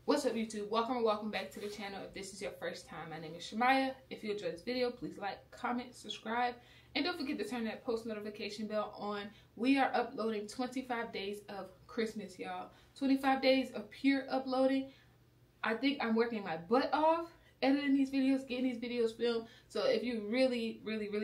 What's up, YouTube? Welcome back to the channel. If this is your first time, my name is Shamaya. If you enjoyed this video, please like, comment, subscribe, and don't forget to turn that post notification bell on. We are uploading 25 days of Christmas, y'all. 25 days of pure uploading. I think I'm working my butt off editing these videos, getting these videos filmed. So if you really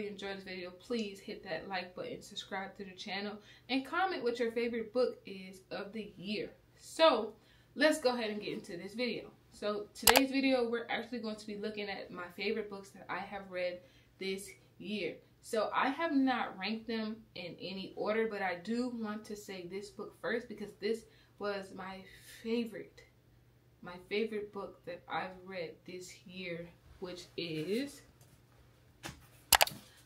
enjoyed this video, please hit that like button, subscribe to the channel, and comment what your favorite book is of the year. So let's go ahead and get into this video. So today's video, we're actually going to be looking at my favorite books that I have read this year. So I have not ranked them in any order, but I do want to say this book first because this was my favorite book that I've read this year, which is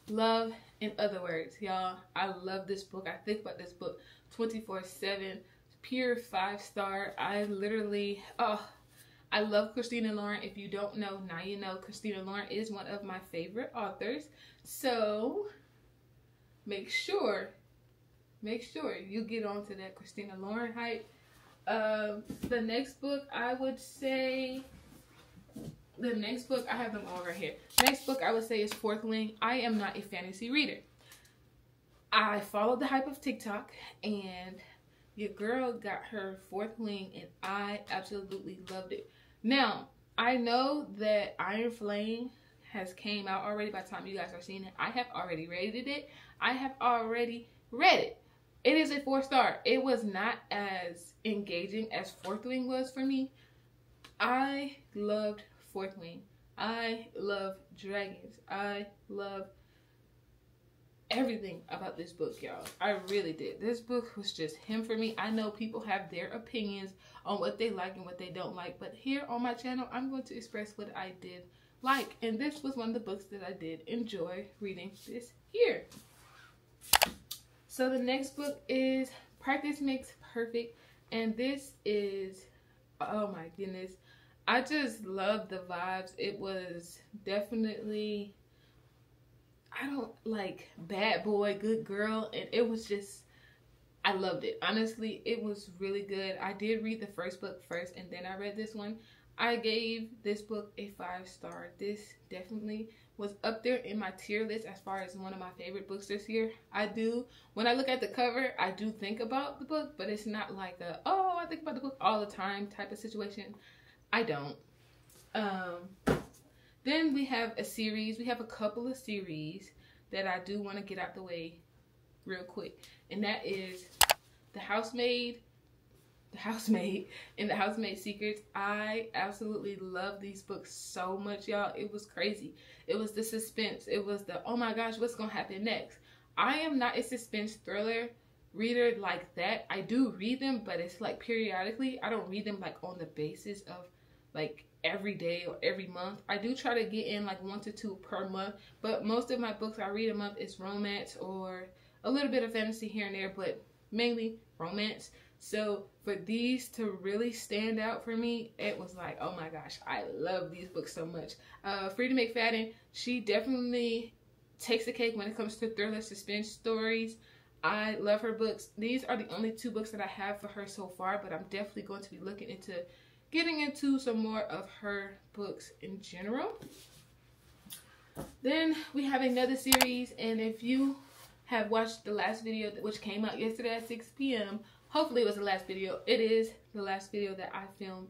Love in Other Words. Y'all, I love this book. I think about this book 24/7. Pure 5-star. I literally, I love Christina Lauren. If you don't know, now you know. Christina Lauren is one of my favorite authors. So make sure you get onto that Christina Lauren hype. The next book, I would say, I have them all right here. Next book I would say is Fourth Wing. I am not a fantasy reader. I followed the hype of TikTok, and your girl got her Fourth Wing, and I absolutely loved it. Now, I know that Iron Flame has came out already by the time you guys are seeing it. I have already rated it. I have already read it. It is a 4-star. It was not as engaging as Fourth Wing was for me. I loved Fourth Wing. I love dragons. I love everything about this book, y'all. I really did. This book was just him for me. I know people have their opinions on what they like and what they don't like, but here on my channel, I'm going to express what I did like, and this was one of the books that I did enjoy reading this year. So the next book is Practice Makes Perfect, and this is, oh my goodness, I just love the vibes. It was definitely, I don't like bad boy, good girl, and it was just, I loved it. Honestly, it was really good. I did read the first book first, and then I read this one. I gave this book a 5-star. This definitely was up there in my tier list as far as one of my favorite books this year. When I look at the cover, I do think about the book, but it's not like a, oh, I think about the book all the time type of situation. I don't. Then we have a series. We have a couple of series that I do want to get out the way real quick. And that is The Housemaid, and The Housemaid Secrets. I absolutely love these books so much, y'all. It was crazy. It was the suspense. It was the, oh my gosh, what's going to happen next? I am not a suspense thriller reader like that. I do read them, but it's like periodically. I don't read them like on the basis of like every day or every month. I do try to get in like 1 to 2 per month, but most of my books I read a month is romance or a little bit of fantasy here and there, but mainly romance. So for these to really stand out for me, it was like, oh my gosh, I love these books so much. Frida McFadden, she definitely takes the cake when it comes to thriller suspense stories. I love her books. These are the only 2 books that I have for her so far, but I'm definitely going to be looking into getting into some more of her books in general. Then we have another series, and if you have watched the last video, which came out yesterday at 6 p.m., hopefully it was the last video. It is the last video that I filmed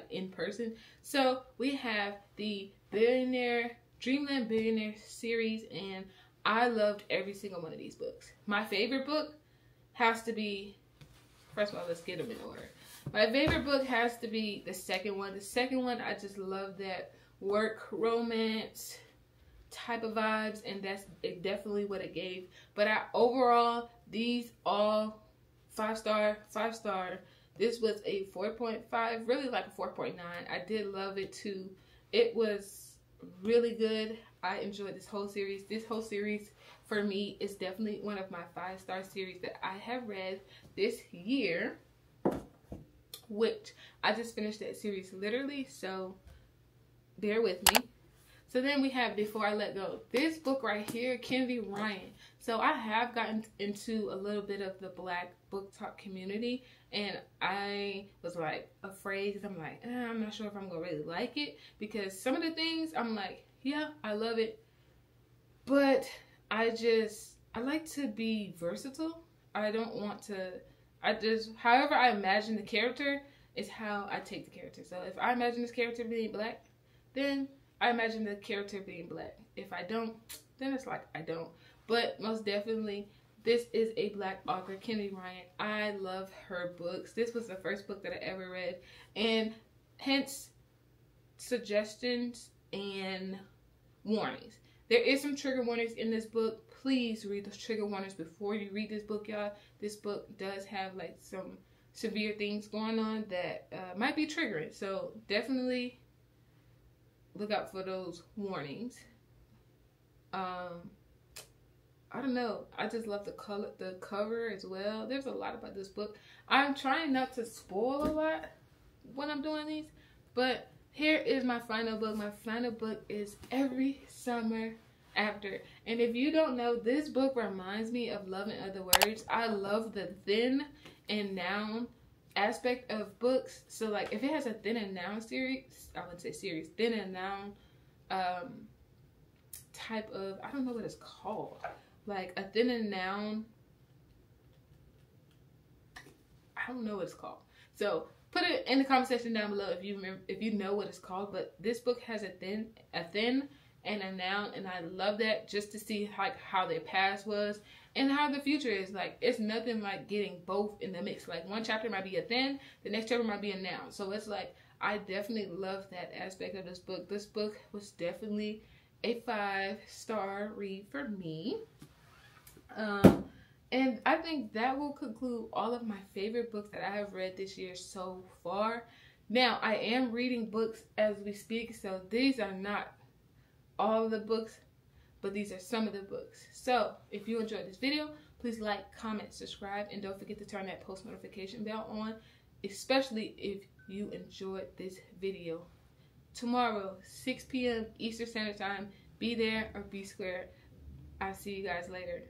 in person. So we have the Dreamland Billionaire series, and I loved every single one of these books. My favorite book has to be, first of all, let's get them in order. My favorite book has to be the second one. The second one, I just love that work romance type of vibes, and that's definitely what it gave. But overall, these all 5-star. This was a 4.5, really like a 4.9. I did love it too. It was really good. I enjoyed this whole series. This whole series for me is definitely one of my 5-star series that I have read this year, which I just finished that series literally, so bear with me. So then we have Before I Let Go. This book right here, Kennedy Ryan. So I have gotten into a little bit of the Black book talk community, and I was like afraid because I'm like, I'm not sure if I'm gonna really like it, because some of the things I'm like, yeah, I love it, but I like to be versatile. I don't want to, however I imagine the character is how I take the character. So if I imagine this character being Black, then I imagine the character being Black. If I don't, then it's like I don't. But most definitely, this is a Black author, Kennedy Ryan. I love her books. This was the first book that I ever read, and hence suggestions and warnings. There is some trigger warnings in this book. Please read those trigger warnings before you read this book, y'all. This book does have like some severe things going on that might be triggering. So definitely look out for those warnings. I don't know. I just love the cover as well. There's a lot about this book. I'm trying not to spoil a lot when I'm doing these, but here is my final book. My final book is Every Summer After. And if you don't know, this book reminds me of Love in Other Words. I love the then and noun aspect of books. So like if it has a then and noun series, I wouldn't say series, then and noun type of, I don't know what it's called. Like a then and noun, I don't know what it's called. So put it in the comment section down below if you remember, if you know what it's called. But this book has a then and a noun, and I love that, just to see like how their past was and how the future is. Like it's nothing like getting both in the mix. Like one chapter might be a then, the next chapter might be a noun. So it's like I definitely love that aspect of this book. This book was definitely a 5-star read for me. And I think that will conclude all of my favorite books that I have read this year so far. Now, I am reading books as we speak, so these are not all of the books, but these are some of the books. So, if you enjoyed this video, please like, comment, subscribe, and don't forget to turn that post notification bell on, especially if you enjoyed this video. Tomorrow, 6 p.m. Eastern Standard Time, be there or be square. I'll see you guys later.